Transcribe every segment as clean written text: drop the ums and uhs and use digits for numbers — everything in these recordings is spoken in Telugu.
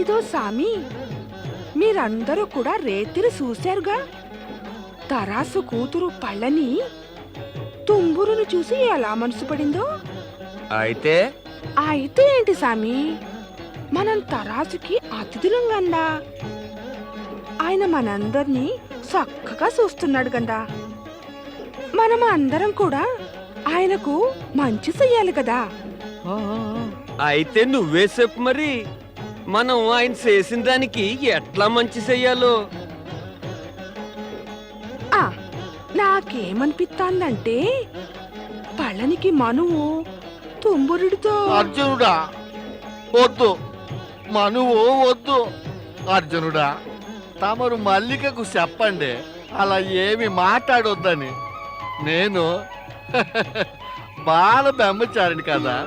ఇదో సామి, మీరందరూ కూడా రేతిరి చూశారుగా. తరాసు కూతురు పళ్ళని తుంబురును చూసి ఎలా మనసు పడిందో. అయితే అయితే ఏంటి సామి, మనం తరాసుకి అతిథులం గందా. ఆయన మనందర్నీ చక్కగా చూస్తున్నాడు గందా. మనం అందరం కూడా ఆయనకు మంచి చెయ్యాలి కదా. అయితే నువ్వే చెప్పు మరి, మనం ఆయన చేసిన దానికి ఎట్లా మంచి చెయ్యాలో. నాకేమనిపిస్తాందంటే పళ్ళనికి మనువు తుంబురుడితో. అర్జునుడా వద్దు, మనువు వద్దు. అర్జునుడా, తమరు మల్లికకు చెప్పండి అలా ఏమి మాట్లాడొద్దని. నేను బాల బ్రహ్మచారిని కదా.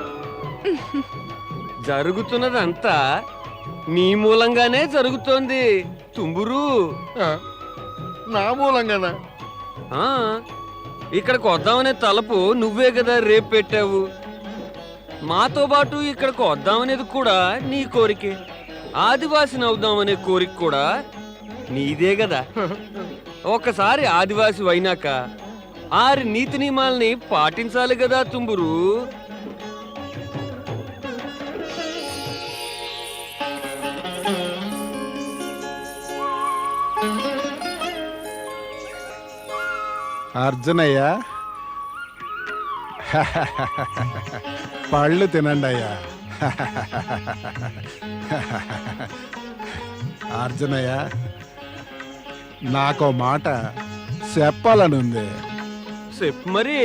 జరుగుతున్నదంతా నీ మూలంగానే జరుగుతోంది తుంబురు. నా మూలంగానా? ఇక్కడికి వద్దామనే తలపు నువ్వే కదా రేపు పెట్టావు. మాతో పాటు ఇక్కడికి వద్దామనేది కూడా నీ కోరికే. ఆదివాసిని అవుదామనే కోరిక కూడా నీదే కదా. ఒక్కసారి ఆదివాసి అయినాక 6 నీతి నియమాల్ని పాటించాలి కదా తుంబురు. అర్జునయ్య, పళ్ళు తినండి అయ్యా. అర్జునయ్య, నాకో మాట చెప్పాలనుంది. చెప్పు మరి.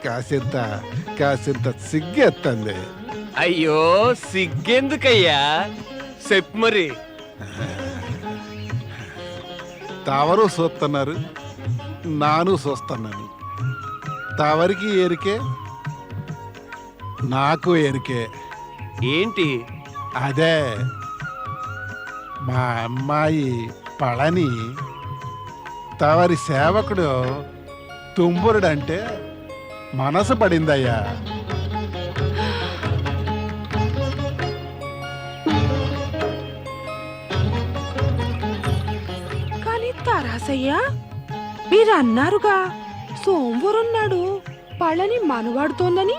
కాసింత సిగ్గెత్తంది. అయ్యో సిగ్గెందుకయ్యా, చెప్పు మరి. తవరు చూస్తున్నారు, నాను చూస్తున్నాను. తవరికి ఎరికే, నాకు ఎరికే. ఏంటి? అదే మా అమ్మాయి పళని తవరి సేవకుడు తుంబురుడంటే మనసు పడిందయ్యా. తరాసయ్యా, మీరన్నారుగా సోమవారున్నాడు పళ్ళని మనవాడుతోందని.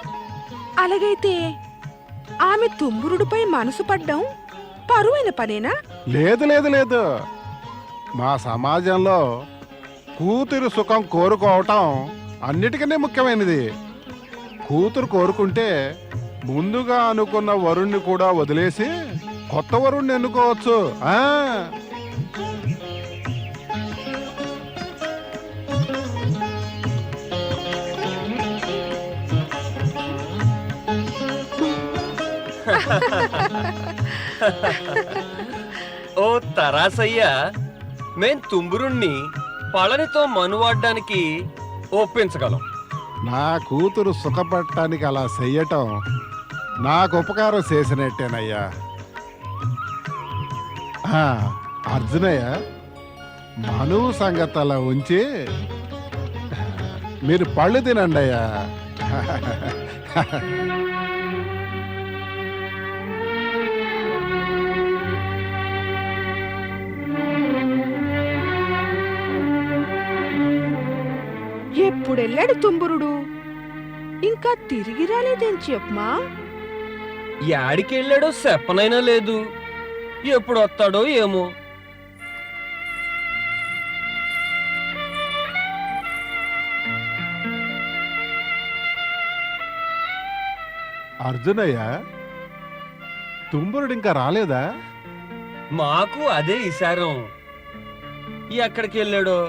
అలాగైతే ఆమె తుంబురుడిపై మనసు పడ్డం పరువైన పనేనా? లేదు లేదు లేదు. మా సమాజంలో కూతురు సుఖం కోరుకోవటం అన్నిటికన్నా ముఖ్యమైనది. కూతురు కోరుకుంటే ముందుగా అనుకున్న వరుణ్ణి కూడా వదిలేసి కొత్త వరుణ్ణి ఎన్నుకోవచ్చు. ఓ తరాసయ్యా, మేం తుంబురుణ్ణి పళనితో మనువాడ్డానికి ఒప్పించగలం. నా కూతురు సుఖపడటానికి అలా చెయ్యటం నాకు ఉపకారం చేసినట్టేనయ్యా. అర్జునయ్య, మనువు సంగతి అలా ఉంచి మీరు పళ్ళు తినండి అయ్యా. ఎప్పుడెళ్ళాడు తుంబురుడు? ఇంకా తిరిగి రాలేదేం చెప్పమా? యాడికెళ్ళాడో చెప్పనైనా లేదు. ఎప్పుడు వస్తాడో ఏమో. అర్జునయ్య, తుంబురుడు ఇంకా రాలేదా? మాకు అదే ఇశారం. ఎక్కడికి వెళ్ళాడో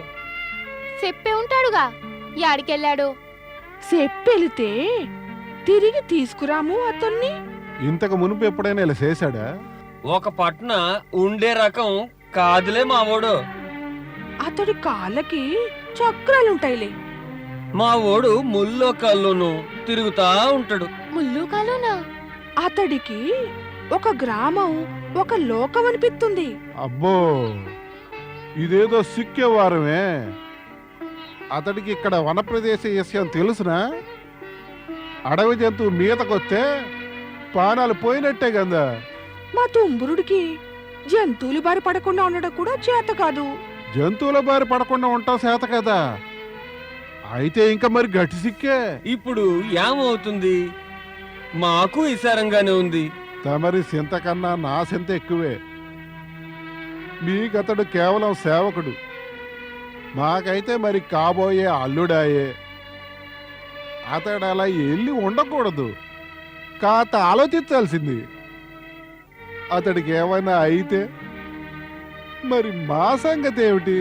చెప్పే ఉంటాడుగా యాడికెళ్ళాడు. చెప్పెళితే తిరిగి తీసుకురాము అతన్ని. ఇంతకు మునుపు ఎప్పుడైనా ఇలా చేశాడా? ఒక పట్న ఉండే రకం కాదులే మావోడు. అతడి కాళ్ళకి చక్రాలుంటాయిలే. మా ఓడు ముల్లో కల్లును తిరుగుతా ఉంటాడు. ముల్లు కాలునా? అతడికి ఒక గ్రామం, ఒక లోకం అనిపిస్తుంది. అబ్బో, ఇదేదో సిక్కే వారమే. అతడికి ఇక్కడ వనప్రదేశ విషయం తెలుసునా? అడవి జంతువు మీదకొస్తే పానాలు పోయినట్టే కదా. మా తుంబురుడికి జంతువులు బారి పడకుండా ఉండడం కూడా చేత కాదు. జంతువుల బారి పడకుండా ఉంటాం చేత కదా. అయితే ఇంకా మరి గట్టి సిక్కే. ఇప్పుడు ఏమవుతుంది? మాకు ఇసారంగానే ఉంది. తమరి సింత కన్నా నా సింత ఎక్కువే. మీకతడు కేవలం సేవకుడు, మాకైతే మరి కాబోయే అల్లుడాయే. అతడు అలా వెళ్ళి ఉండకూడదు, కాత ఆలోచించాల్సింది. అతడికి ఏమైనా అయితే మరి మా సంగతి ఏమిటి?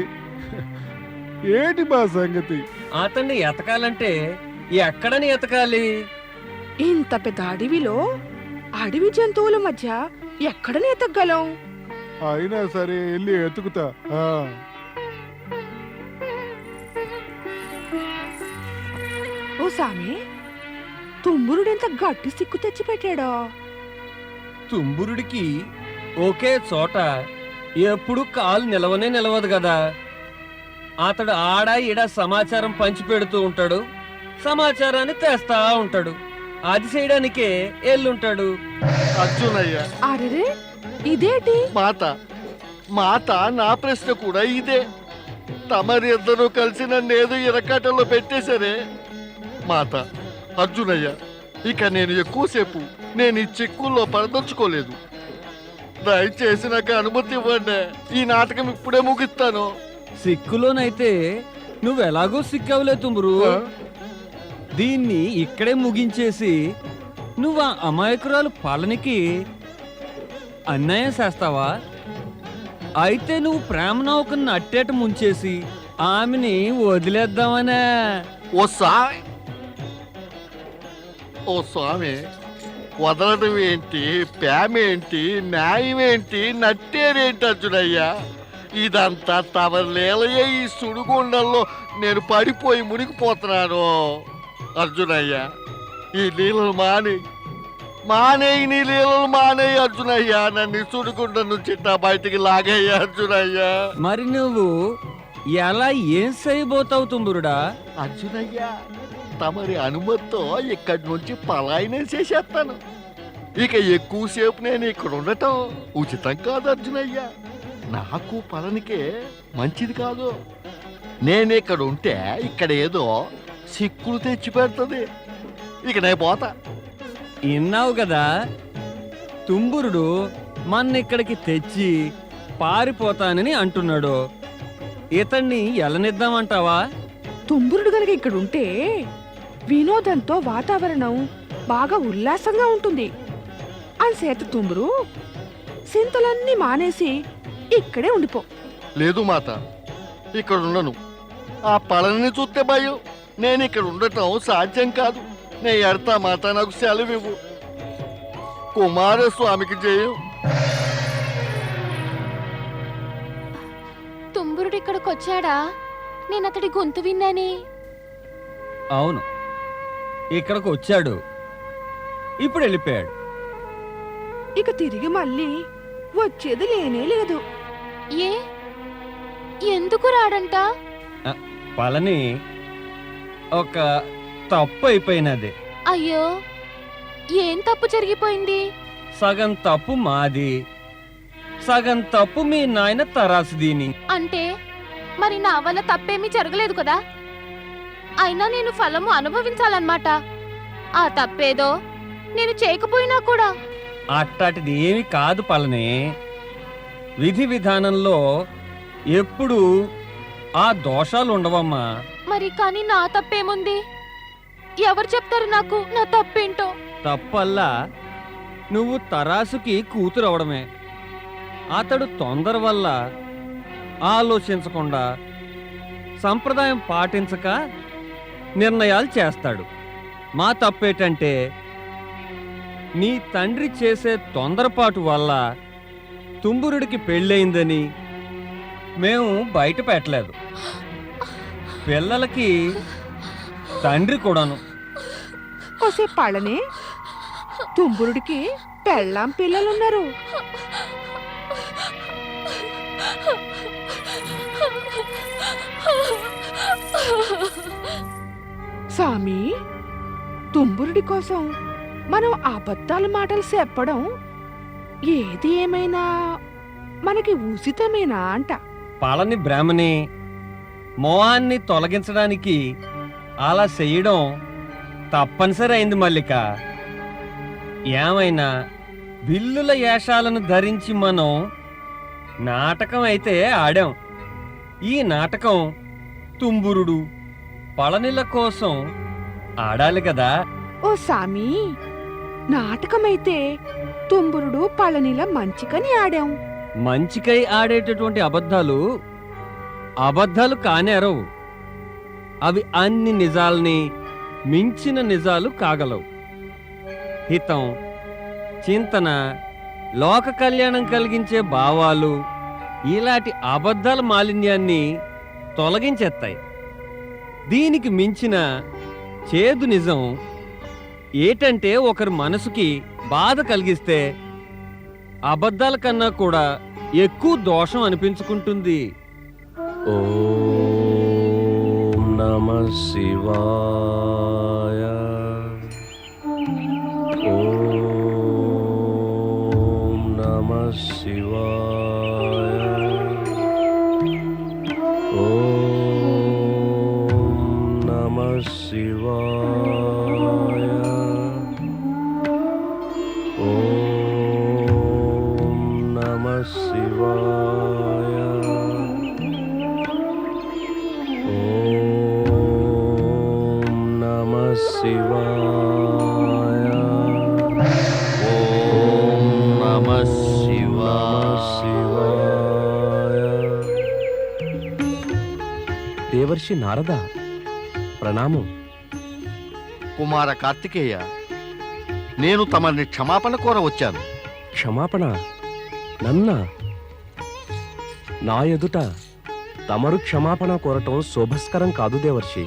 ఏటి మా సంగతి? అతన్ని ఎతకాలంటే ఎక్కడని ఎతకాలి? ఇంత పెద్ద అడవిలో అడవి జంతువుల మధ్య ఎక్కడనే ఎతకగలం? అయినా సరే వెళ్ళి ఎతుకుతా. ఓ సామి, తుంబురుడెంత గట్టి సిక్కు తెచ్చి పెట్టాడో. తుంబురుడికి ఒకే చోట ఎప్పుడు కాలు నిలవనే నిలవదు కదా. అతడు ఆడ ఈడ సమాచారం పంచిపెడుతూ ఉంటాడు, సమాచారాన్ని తెస్తా ఉంటాడు. అది చేయడానికే ఎల్లుంటాడు. అర్జునయ్య, అరెరే, ఇదేటి? మాత నా ప్రశ్న కూడా ఇదే. తమరిద్దరూ కలిసి నన్నేదో ఇరకాటంలో పెట్టేశారే. మాత, అర్జునయ్య, ఇక నేను ఎక్కువసేపు నేను ఈ చిక్కుల్లో పడదలుచుకోలేదు. దయచేసి నాకు అనుమతి ఇవ్వండి. ఈ నాటకం ఇప్పుడే ముగిస్తాను. సిక్కులోనైతే నువ్వెలాగో సిక్కవలే తుంబురు. దీన్ని ఇక్కడే ముగించేసి నువ్వు ఆ అమాయకురాలు పాలనికి అన్యాయం చేస్తావా? అయితే నువ్వు ప్రేమ నౌకను అట్టేట ముంచేసి ఆమెని వదిలేద్దామనే. ఓ స్వామి, వదలడం ఏంటి, ప్రేమేంటి, న్యాయమేంటి, నట్టేరేంటి అర్జునయ్యా? ఇదంతా తమ లీలయే. ఈ సుడిగుండంలో నేను పడిపోయి మునిగిపోతున్నాను. అర్జునయ్య, ఈ లీలలు మానేయి నీ లీలలు మానేయి అర్జునయ్య. నన్ను ఈ సుడిగుండం నుంచి బయటికి లాగయ్యా అర్జునయ్య. మరి నువ్వు ఎలా ఏం చేయబోతావు తుంబురుడా? అర్జునయ్య, తమరి అనుమతితో ఇక్కడి నుంచి పలాయనం చేసేస్తాను. ఇక ఎక్కువసేపు నేను ఇక్కడ ఉండటం ఉచితం కాదు అర్జునయ్య. నాకు పలనికే మంచిది కాదు. నేను ఇక్కడ ఉంటే ఇక్కడ ఏదో సిక్కులు తెచ్చి పెడుతుంది. ఇక నేను పోతా. విన్నావు కదా, తుంబురుడు మన్నిక్కడికి తెచ్చి పారిపోతానని అంటున్నాడు. ఇతన్ని ఎలనిద్దామంటావా? తుంబురుడు గనక ఇక్కడ ఉంటే వినోదంతో వాతావరణం బాగా ఉల్లాసంగా ఉంటుంది. అంచేత తుంబురు సింతలన్నీ మానేసి ఇక్కడే ఉండిపో. లేదు మాత, ఇక్కడ ఉండను. ఆ పళనిని చూస్తే భయం. నేను ఇక్కడ ఉండటం సాధ్యం కాదు. నేను ఎడతా మాత, నాకు సెలవివ్వు. కుమారస్వామికి జయం. తుంబురుడు ఇక్కడికి వచ్చాడా? నేను అతడి గొంతు విన్నానే. అవును, ఇక్కడికి వచ్చాడు. ఇప్పుడు వెళ్ళిపోయాడు. ఇక తిరిగి మళ్ళీ వచ్చేది లేనే లేదు. ఏ ఎందుకు రాడంట? పళని ఒక తప్పు అయిపోయినది. అయ్యో, ఏం తప్పు జరిగిపోయింది? సగం తప్పు మాది, సగం తప్పు మీ నాయన తరాసుదీని. అంటే మరి నా వల్ల తప్పేమీ జరగలేదు కదా. అయినా నేను ఫలము అనుభవించాలన్నమాట. ఆ తప్పేదో నేను చేయకపోయినా కూడా. అట్టాటిది ఏమి కాదు పళని. విధి విధానంలో ఎప్పుడు ఆ దోషాలు ఉండవమ్మా. మరి కానీ నా తప్పేముంది? ఎవరు చెప్తారు నాకు నా తప్పేంటో? తప్పల్లా నువ్వు తరాసుకి కూతురు అవడమే. అతడు తొందర వల్ల ఆలోచించకుండా సంప్రదాయం పాటించక నిర్ణయాలు చేస్తాడు. మా తప్పేటంటే నీ తండ్రి చేసే తొందరపాటు వల్ల తుంబురుడికి పెళ్ళయిందని మేము బయట పెట్టలేదు. పిల్లలకి తండ్రి కూడాను. ఒసే పళని, తుంబురుడికి పెళ్ళాం పిల్లలున్నారు. సామి, తుంబురుడి కోసం మనం అబద్ధాల మాటలు చెప్పడం ఏది ఏమైనా మనకి ఉచితమేనా అంట. పళని బ్రాహ్మణి మోహాన్ని తొలగించడానికి అలా చెయ్యడం తప్పనిసరి అయింది మల్లిక. ఏమైనా బిల్లుల వేషాలను ధరించి మనం నాటకం అయితే ఆడాం. ఈ నాటకం తుంబురుడు పళనిల కోసం ఆడాలి కదా. ఓ సామి, నాటకమైతే తుంబురుడు పళనిల మంచికని ఆడాం. మంచికై ఆడేటటువంటి అబద్ధాలు కానేరవు. అవి అన్ని నిజాల్ని మించిన నిజాలు కాగలవు. హితం, చింతన, లోక కళ్యాణం కలిగించే భావాలు ఇలాంటి అబద్ధాల మాలిన్యాన్ని తొలగించేస్తాయి. దీనికి మించిన చేదు నిజం ఏటంటే ఒకరి మనసుకి బాధ కలిగిస్తే అబద్ధాల కన్నా కూడా ఎక్కువ దోషం అనిపించుకుంటుంది. ఓం నమః శివాయ. ఓం నమః శివాయ. ఓం నమః శివాయ. ఓం నమః శివాయ. ఓం నమః శివాయ. ఓం నమః శివాయ. దేవర్షి నారద, ప్రణామం. కుమార కార్తికేయ, నేను తమని క్షమాపణ కోర వచ్చాను. క్షమాపణ? నన్నా? నా ఎదుట తమరు క్షమాపణ కోరటం శోభస్కరం కాదు దేవర్షి.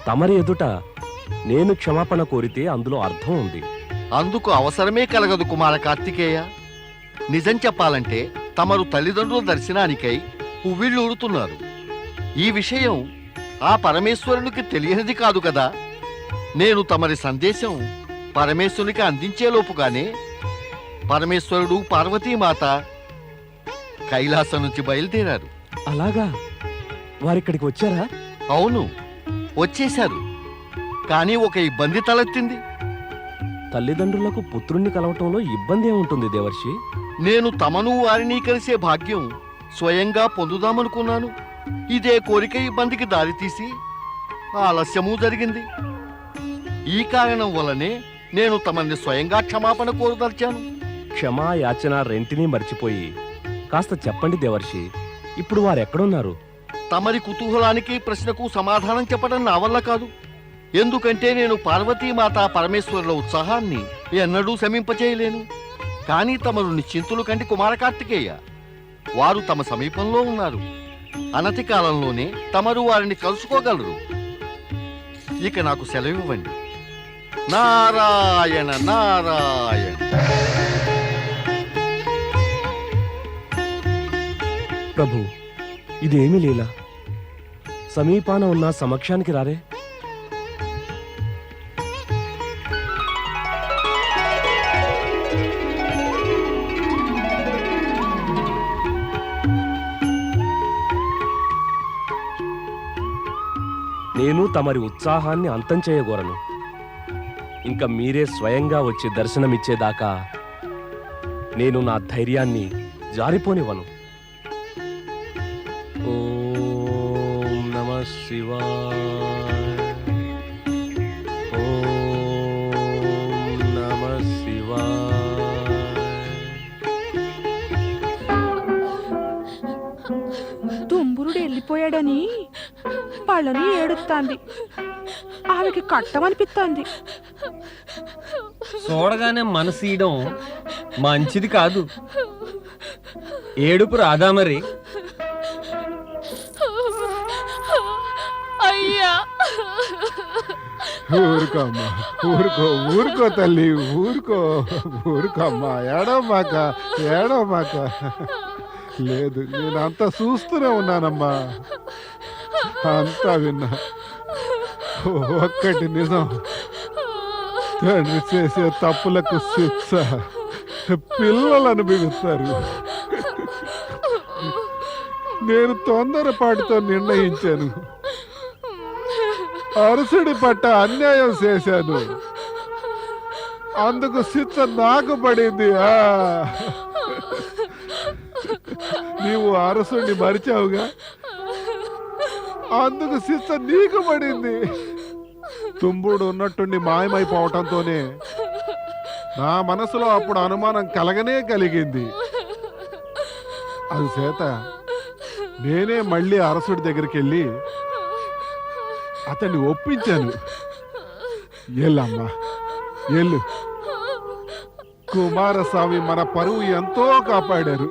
తమరి ఎదుట నేను క్షమాపణ కోరితే అందులో అర్థం ఉంది. అందుకు అవసరమే కలగదు కుమార కార్తికేయ. నిజం చెప్పాలంటే తమరు తల్లిదండ్రుల దర్శనానికై పువ్విళ్ళూరుతున్నారు. ఈ విషయం ఆ పరమేశ్వరునికి తెలియనిది కాదు కదా. నేను తమరి సందేశం పరమేశ్వరునికి అందించేలోపుగానే పరమేశ్వరుడు పార్వతీమాత కైలాసం నుంచి బయలుదేరారు. అలాగా? వారిక్కడికి వచ్చారా? అవును, వచ్చేశారు. కానీ ఒక ఇబ్బంది తలెత్తింది. తల్లిదండ్రులకు పుత్రుణ్ణి కలవటంలో ఇబ్బంది ఏముంటుంది దేవర్షి? నేను తమను వారిని కలిసే భాగ్యం స్వయంగా పొందుదామనుకున్నాను. ఇదే కోరిక ఇబ్బందికి దారితీసి ఆలస్యము జరిగింది. ఈ కారణం వల్లనే నేను తమని స్వయంగా క్షమాపణ కోరదలిచాను. క్షమా యాచన రెంటినీ మర్చిపోయి కాస్త చెప్పండి దేవర్షి, ఇప్పుడు వారెక్కడున్నారు? తమరి కుతూహలానికి ప్రశ్నకు సమాధానం చెప్పడం నా వల్ల కాదు. ఎందుకంటే నేను పార్వతీమాత పరమేశ్వరుల ఉత్సాహాన్ని ఎన్నడూ శమింపచేయలేను. కానీ తమరు నిశ్చింతులు కంటి కుమార కార్తికేయ, వారు తమ సమీపంలో ఉన్నారు. అనతి కాలంలోనే తమరు వారిని కలుసుకోగలరు. ఇక నాకు సెలవివ్వండి. నారాయణ నారాయణ. ప్రభు, ఇదేమి లీలా? సమీపాన ఉన్న సమక్షానికి రారే? నేను తమరి ఉత్సాహాన్ని అంతం చేయగోరను. ఇంకా మీరే స్వయంగా వచ్చి దర్శనమిచ్చేదాకా నేను నా ధైర్యాన్ని జారిపోనివ్వను. ఓం నమః శివాయ. ఓం నమః శివాయ. తుంబురుడు వెళ్ళిపోయాడని పళ్ళని ఏడుస్తాంది. ఆమెకి కట్టమనిపిస్తాంది. చూడగానే మనసీయడం మంచిది కాదు. ఏడుపు రాదా మరి? అయ్యా, ఊరుకోమ్మా, ఊరుకో తల్లి, ఊరుకోమ్మా. ఏడవమాక. లేదు, నేను అంతా చూస్తూనే ఉన్నానమ్మా, అంతా విన్నా. ఒక్కటి నిజం, తండ్రి చేసే తప్పులకు శిక్ష పిల్లలు అనుభవిస్తారు. నేను తొందరపాటుతో నిర్ణయించాను. అరసుడి పట్ల అన్యాయం చేశాను. అందుకు శిక్ష నాకు పడింది. నీవు అరసుడిని మరిచావుగా, అందుకు శిక్ష నీకు పడింది. తుంబుడు ఉన్నట్టుండి మాయమైపోవటంతోనే నా మనసులో అప్పుడు అనుమానం కలిగింది. అందుచేత నేనే మళ్ళీ అరసుడి దగ్గరికి వెళ్ళి అతన్ని ఒప్పించాను. ఎల్లమ్మా ఎల్లు, కుమారస్వామి మన పరువు ఎంతో కాపాడారు.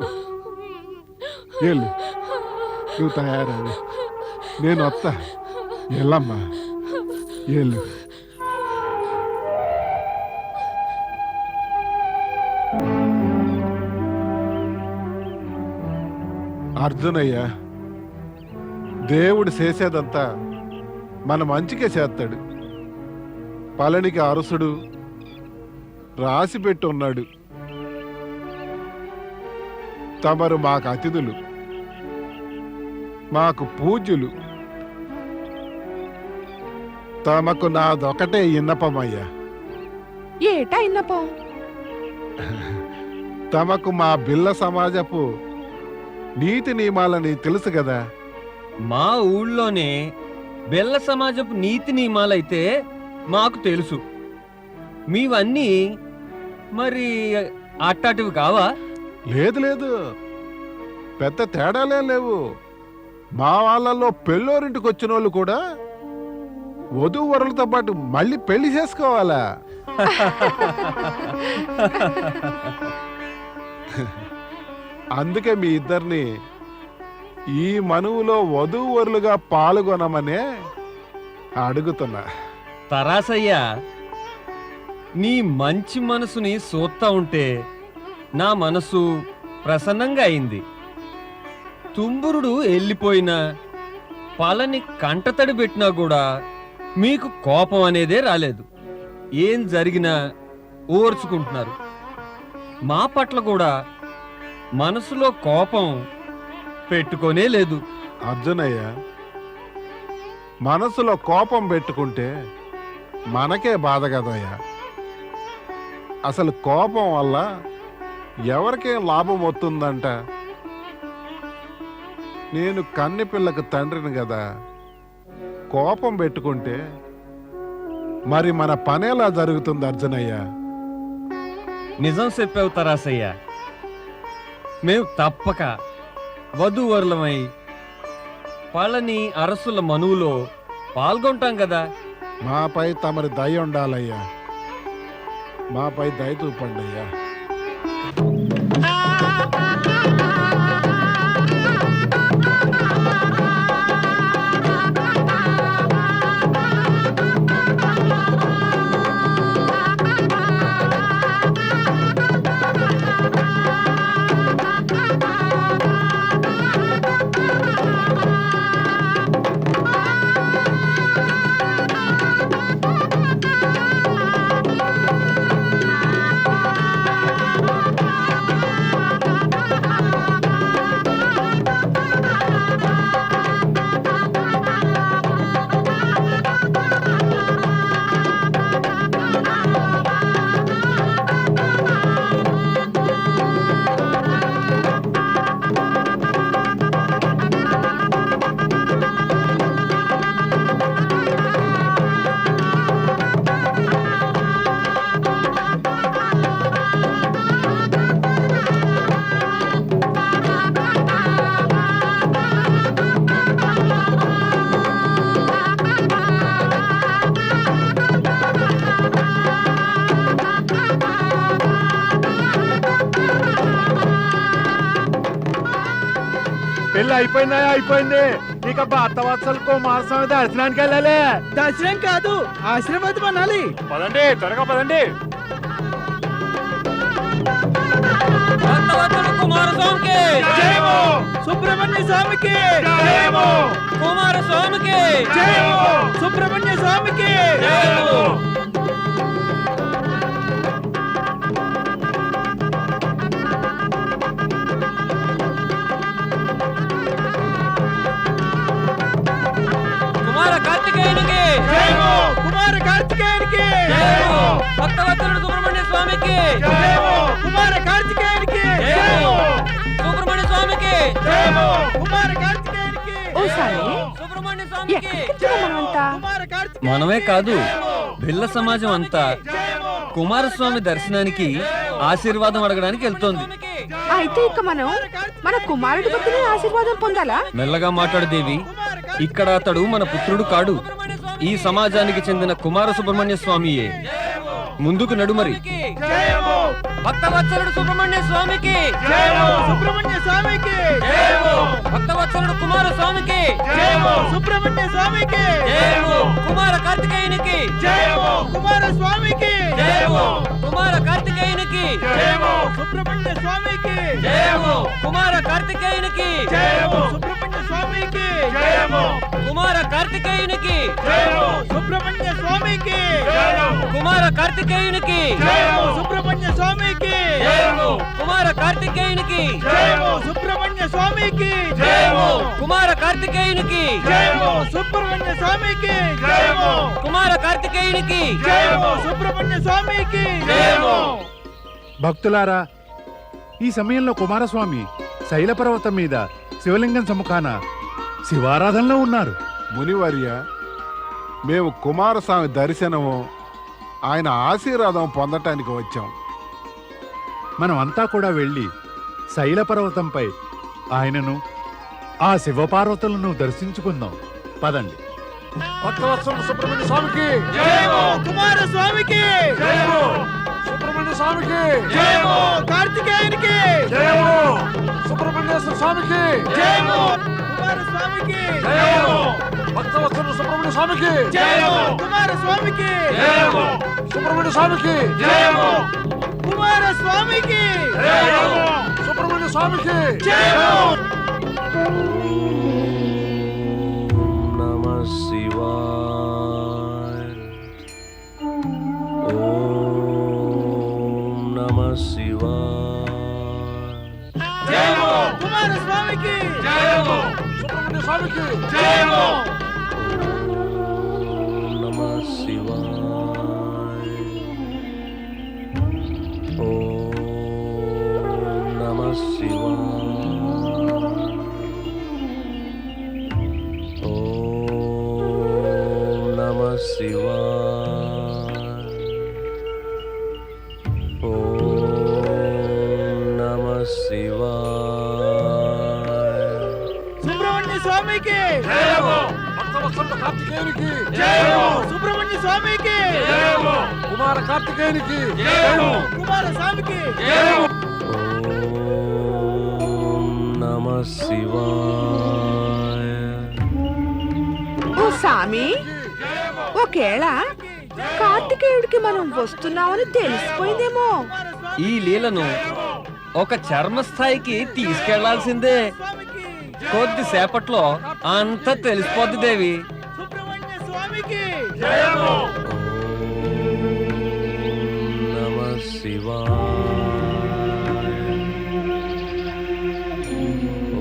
ఎల్లు, నువ్వు తయారవు, నేను వస్తా. ఎల్లమ్మా ఎల్లు. అర్జునయ్య, దేవుడు చేసేదంతా మన మంచికే చేస్తాడు. పళనికి అరసుడు రాసి పెట్టి ఉన్నాడు. తమరు మాకు అతిథులు, మాకు పూజ్యులు. తమకు నాదొకటే విన్నపమయ్యా. ఏటా ఇన్నపం? తమకు మా బిల్ల సమాజపు నీతి నియమాలని తెలుసు కదా. మా ఊళ్ళోనే బెల్ల సమాజపు నీతి నియమాలైతే మాకు తెలుసు. మీవన్నీ మరి అట్టాటివి కావా? లేదు లేదు, పెద్ద తేడాలే లేవు. మా వాళ్ళల్లో పెళ్ళోరింటికి వచ్చిన వాళ్ళు కూడా వధువు వరులతో పాటు మళ్ళీ పెళ్లి చేసుకోవాలా? అందుకే మీ ఇద్దరిని ఈ మనువులో వధువు వరులుగా పాల్గొనమనే అడుగుతున్నా. తరాసయ్యా, నీ మంచి మనసుని చూస్తా ఉంటే నా మనసు ప్రసన్నంగా అయింది. తుంబురుడు వెళ్ళిపోయినా, పళని కంటతడి పెట్టినా కూడా మీకు కోపం అనేదే రాలేదు. ఏం జరిగినా ఓర్చుకుంటున్నారు. మా పట్ల కూడా మనసులో కోపం పెట్టుకోనే లేదు. అర్జునయ్య, మనసులో కోపం పెట్టుకుంటే మనకే బాధ కదయ్యా. అసలు కోపం వల్ల ఎవరికేం లాభం వస్తుందంట? నేను కన్ని పిల్లకు తండ్రిని కదా. కోపం పెట్టుకుంటే మరి మన పనేలా జరుగుతుంది అర్జునయ్య? నిజం చెప్పావు తరాసయ్యా. మేము తప్పక వధూవరులమై పళని అరసుల మనువులో పాల్గొంటాం కదా. మాపై తమరి దయ ఉండాలయ్యా. మాపై దయ చూపండి అయ్యా. పెళ్ళి అయిపోయిందా? అయిపోయింది. ఇక భర్త వత్సలు కుమారస్వామి దర్శనానికి వెళ్ళాలి. దర్శనం కాదు, ఆశీర్వాదం అనాలి. పదండి, త్వరగా పదండి. కుమారస్వామికి జయము, సుబ్రహ్మణ్య స్వామికి జయము, కుమారస్వామికి జయము, సుబ్రహ్మణ్య స్వామికి జయము. కార్తికేయునికి జయము భక్తవత్సలుడు సుబ్రహ్మణ్య స్వామికి జయము కుమార కార్తికేయునికి జయము సుబ్రహ్మణ్య స్వామికి జయము కుమార కార్తికేయునికి ఓ సామి సుబ్రహ్మణ్య స్వామికి ఎక్కడికి మనమంతా కుమార కార్తికేయునికి మనమే కాదు బిళ్ళ సమాజం అంతా కుమారస్వామి దర్శనానికి ఆశీర్వాదం అడగడానికి వెళ్తోంది. అయితే ఇక మనం మన కుమారుడి వద్దనే ఆశీర్వాదం పొందాలా? మెల్లగా మాట్లాడు దేవి. ఇక్కడ అతడు మన పుత్రుడు కాడు, ఈ సమాజానికి చెందిన కుమార సుబ్రహ్మణ్య స్వామియే. ముందుకు నడుమరి. జయము భక్తవత్సలుడు సుబ్రహ్మణ్య స్వామికి జయము సుబ్రహ్మణ్య స్వామికి జయము భక్తవత్సలుడు కుమార స్వామికి జయము సుబ్రహ్మణ్య స్వామికి జయము కుమార కార్తికేయునికి జయము కుమార స్వామికి జయము కుమార కార్తికేయునికి జయము సుబ్రహ్మణ్య స్వామికి జయము కుమార కార్తికేయునికి జయము సుబ్రహ్మణ్య స్వామికి జయము కుమార కార్తికేయునికి జయము సుబ్రహ్మణ్య స్వామికి జయము కుమార కార్తికేయునికి జయము సుబ్రహ్మణ్య స్వామికి జయము కుమార కార్తికేయునికి జయము సుబ్రహ్మణ్య స్వామికి జయము కుమార కార్తికేయునికి జయము సుబ్రహ్మణ్య స్వామికి జయము కుమార కార్తికేయునికి జయము సుబ్రహ్మణ్య స్వామికి జయము. భక్తులారా, ఈ సమయంలో కుమారస్వామి శైలపర్వతం మీద శివలింగం సముఖాన శివారాధనలో ఉన్నారు. మునివర్య, మేము కుమారస్వామి దర్శనము ఆయన ఆశీర్వాదం పొందటానికి వచ్చాం. మనం అంతా కూడా వెళ్ళి శైలపర్వతంపై ఆయనను ఆ శివపార్వతులను దర్శించుకుందాం. పదండి. భక్తవత్సలుడు సుబ్రహ్మణ్య స్వామికి జయము కుమార స్వామికి జయము సుబ్రహ్మణ్య స్వామికి జయము కార్తికేయునికి జయము సుబ్రహ్మణ్యేశ్వర స్వామికి జయము కుమార స్వామికి జయము భక్తవత్సలుడు సుబ్రహ్మణ్య స్వామికి జయము కుమార స్వామికి జయము సుబ్రహ్మణ్య స్వామికి జయము కుమార స్వామికి జయము సుబ్రహ్మణ్య స్వామికి జయము నమ శివాయ. ఓం నమ శివాయ. జయము కుమార స్వామికి జయము సుబ్రహ్మణ్య స్వామికి జయము ఓం నమ శివాయ. ఓం నమ శివాయ. ఓం నమ శివాయ. ఓం నమ శివాయ. సుబ్రహ్మణ్య స్వామికి జయము భక్తవత్సలుడు కార్తికేయునికి జయము సుబ్రహ్మణ్య స్వామికి జయము కుమార కార్తికేయునికి జయము కుమార స్వామికి జయము ఓం నమ శివాయ. ఓ సామి, ఒకేళ కార్తికేయుడికి మనం వస్తున్నామని తెలిసిపోయిందేమో. ఈ లీలను ఒక చర్మస్థాయికి తీసుకెళ్లాల్సిందే. కొద్దిసేపట్లో అంతా తెలిసిపోద్ది దేవి. సుబ్రహ్మణ్య స్వామికి జయము నమ శివాయ.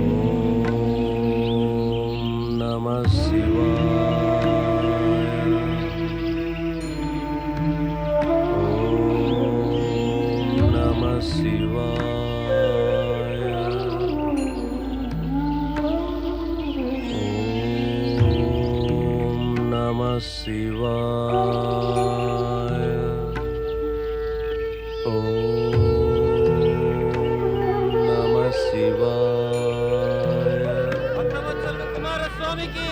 ఓం నమ శివాయ. ఓం నమ శివాయ. ఓం నమ శివాయ. ఓం నమ శివాయ. భక్తవత్సలుడు కుమారస్వామికి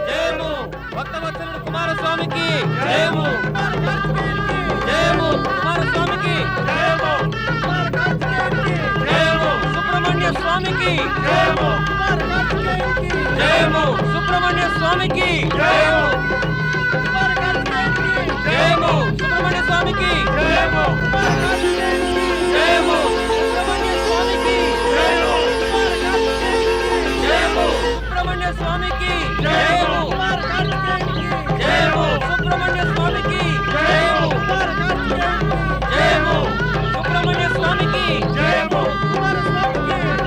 జయము భక్తవత్సలుడు కుమారస్వామికి జయము జయము కుమారస్వామికి జయము సుబ్రహ్మణ్య స్వామికి జయము సుబ్రహ్మణ్య స్వామికి జయము జయము సుబ్రహ్మణ్య స్వామికి జయము జయము సుబ్రహ్మణ్య స్వామికి జయము సుబ్రహ్మణ్య స్వామికి జయము జయము సుబ్రహ్మణ్య స్వామికి జయము జయము సుబ్రహ్మణ్య స్వామికి జయము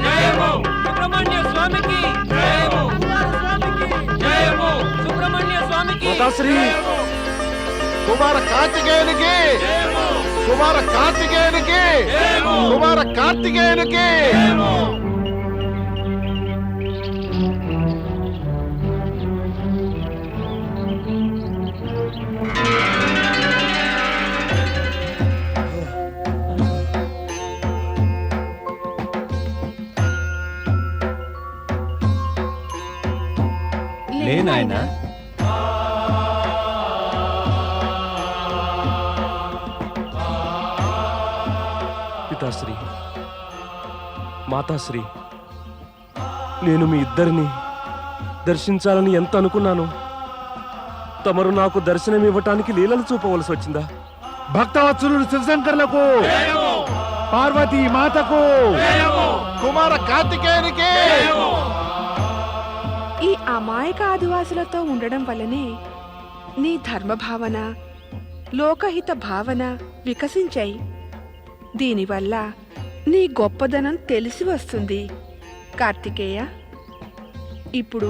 జయము సుబ్రహ్మణ్య స్వామికి జయము జయము సుబ్రహ్మణ్య స్వామికి మాతాశ్రీ కుమార కార్తికేయునికి కుమార కార్తికేయునికి కుమార కార్తికేయునికి లేనాయనా పితాశ్రీ, మాతాశ్రీ, నేను మీ ఇద్దరిని దర్శించాలని ఎంత అనుకున్నాను. తమరు నాకు దర్శనం ఇవ్వటానికి లీలలు చూపవలసి వచ్చిందా? భక్తవత్సలుడు శివశంకర్లకు, పార్వతీ మాతకు, కుమార కార్తికేయునికి ఈ అమాయక ఆదివాసులతో ఉండడం వల్లనే నీ ధర్మభావన, లోకహిత భావన వికసించాయి. దీనివల్ల నీ గొప్పదనం తెలిసి వస్తుంది. కార్తికేయ, ఇప్పుడు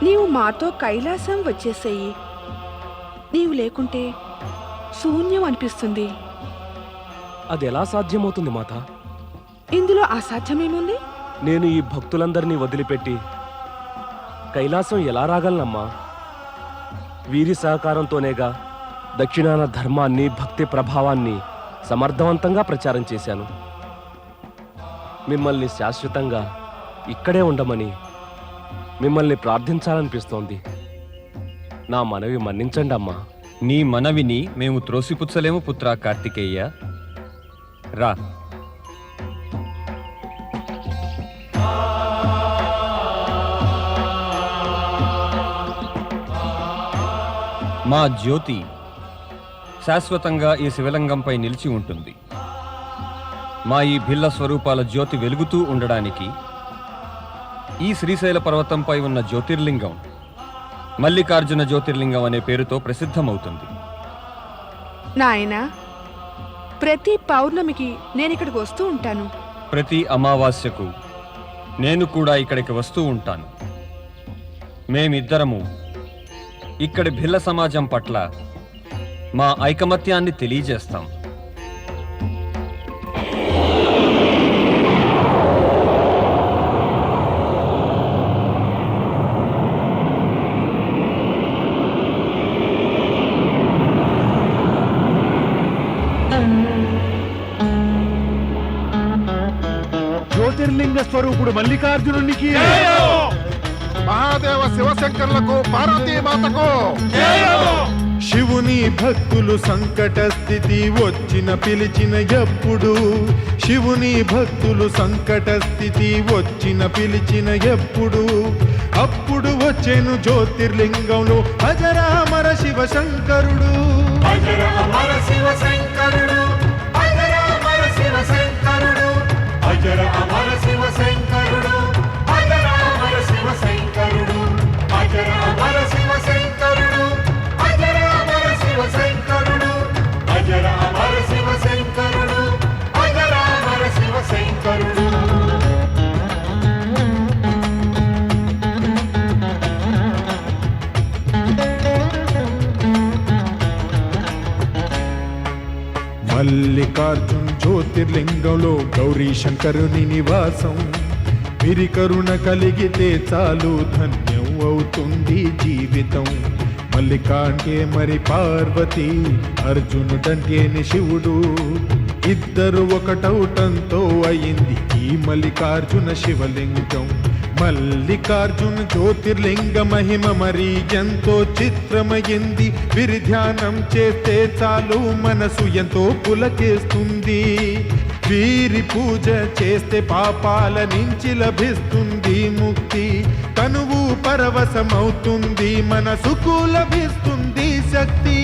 నీవు మాతో కైలాసం వచ్చేసేయి. నీవు లేకుంటే శూన్యం అనిపిస్తుంది. అది ఎలా సాధ్యమవుతుంది మాత? ఇందులో అసాధ్యమేముంది? నేను ఈ భక్తులందరినీ వదిలిపెట్టి కైలాసం ఎలా రాగలనమ్మా? వీరి సహకారంతోనేగా దక్షిణాన ధర్మాన్ని, భక్తి ప్రభావాన్ని సమర్థవంతంగా ప్రచారం చేశాను. మిమ్మల్ని శాశ్వతంగా ఇక్కడే ఉండమని మిమ్మల్ని ప్రార్థించాలనిపిస్తోంది. నా మనవి మన్నించండి అమ్మా. నీ మనవిని మేము త్రోసిపుచ్చలేము పుత్రా కార్తికేయ. రా. మా జ్యోతి శాశ్వతంగా ఈ శివలింగంపై నిలిచి ఉంటుంది. మా ఈ భిల్ల స్వరూపాల జ్యోతి వెలుగుతూ ఉండడానికి ఈ శ్రీశైల పర్వతంపై ఉన్న జ్యోతిర్లింగం మల్లికార్జున జ్యోతిర్లింగం అనే పేరుతో ప్రసిద్ధమవుతుంది. నాయనా, ప్రతి పౌర్ణమికి నేనిక్కడికి వస్తూ ఉంటాను. ప్రతి అమావాస్యకు నేను కూడా ఇక్కడికి వస్తూ ఉంటాను. మేమిద్దరము ఇక్కడి భిల్ల సమాజం పట్ల మా ఐకమత్యాన్ని తెలియజేస్తాం. జ్యోతిర్లింగ స్వరూపుడు మల్లికార్జునునికి, మహాదేవ శివశంకర్లకు, పార్వతీ మాతకు శివుని భక్తులు సంకట స్థితి వచ్చిన పిలిచిన ఎప్పుడు, శివుని భక్తులు సంకట స్థితి వచ్చిన పిలిచిన ఎప్పుడు, అప్పుడు వచ్చెను జ్యోతిర్లింగంలో అజరామర శివశంకరుడు. అజరామర శివశంకరుడు, అజరామర శివశంకరుడు, అజరామర శివశంకరుడు, అజరామర శివశంకరుడు, అజరామర శివశంకరుడు, అజరామర శివశంకరుడు, అజరామర శివశంకరుడు, అజరామర శివశంకరుడు. మల్లికార్జున్ జ్యోతిర్లింగంలో గౌరీ శంకరుని నివాసం. వీరి కరుణ కలిగితే చాలు ధన్యం అవుతుంది జీవితం. మల్లికా అంటే మరి పార్వతి, అర్జునుడంటేని శివుడు, ఇద్దరు ఒకటౌటంతో అయింది ఈ మల్లికార్జున శివలింగం. మల్లికార్జున జ్యోతిర్లింగ మహిమ మరి ఎంతో చిత్రమయింది. వీరి ధ్యానం చేస్తే చాలు మనసు ఎంతో పులకేస్తుంది. వీరి పూజ చేస్తే పాపాల నుంచి లభిస్తుంది ముక్తి. తనువు పరవశమవుతుంది, మనసుకు లభిస్తుంది శక్తి.